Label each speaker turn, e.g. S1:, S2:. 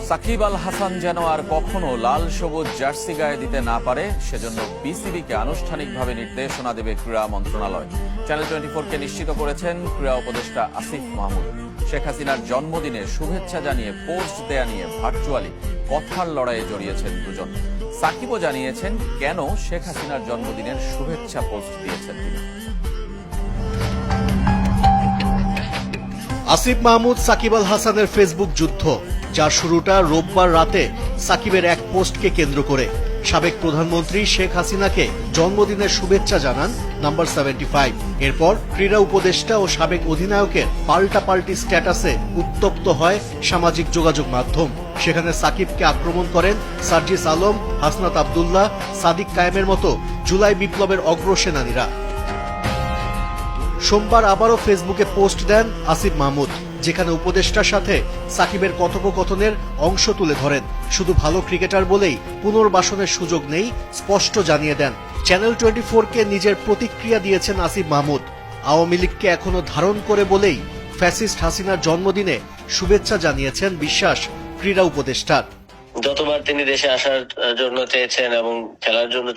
S1: সাকিব আল হাসান যেন আর কখনো লাল সবুজ জার্সি গায়ে দিতে না পারে সেজন্য বিসিবিকে আনুষ্ঠানিকভাবে নির্দেশনা দেবে ক্রীড়া মন্ত্রণালয়। চ্যানেল 24-কে নিশ্চিত করেছেন ক্রীড়া উপদেষ্টা আসিফ মাহমুদ। শেখ হাসিনার জন্মদিনে শুভেচ্ছা জানিয়ে পোস্ট দেয়া নিয়ে ভার্চুয়ালি কথার লড়াইয়ে জড়িয়েছেন দুজন। সাকিবও জানিয়েছেন কেন শেখ হাসিনার জন্মদিনের শুভেচ্ছা পোস্ট দিয়েছেন তিনি।
S2: আসিফ মাহমুদ সাকিব আল হাসানের ফেসবুক যুদ্ধ, যার শুরুটা রোববার রাতে সাকিবের এক পোস্টকে কেন্দ্র করে। সাবেক প্রধানমন্ত্রী শেখ হাসিনাকে জন্মদিনের শুভেচ্ছা জানান নাম্বার 75। এরপর ক্রীড়া উপদেষ্টা ও সাবেক অধিনায়কের পাল্টাপাল্টি স্ট্যাটাসে উত্তপ্ত হয় সামাজিক যোগাযোগ মাধ্যম। সেখানে সাকিবকে আক্রমণ করেন সার্জিস আলম, হাসনাত আব্দুল্লাহ, সাদিক কায়েমের মতো জুলাই বিপ্লবের অগ্রসেনানীরা। সোমবার আবারও ফেসবুকে পোস্ট দেন আসিফ মাহমুদ, যেখানে উপদেষ্টার সাথে সাকিবের কথোপকথনের অংশ তুলে ধরেন। শুধু ভালো ক্রিকেটার বলেই পুনর্বাসনের সুযোগ নেই স্পষ্ট জানিয়ে দেন। চ্যানেল 24-কে নিজের প্রতিক্রিয়া দিয়েছেন আসিফ মাহমুদ। আওয়ামী লীগকে এখনো ধারণ করে বলেই ফ্যাসিস্ট হাসিনার জন্মদিনে শুভেচ্ছা জানিয়েছেন বিশ্বাস ক্রীড়া উপদেষ্টার।
S3: যতবার তিনি দেশে আসার জন্য চেয়েছেন এবং খেলার জন্য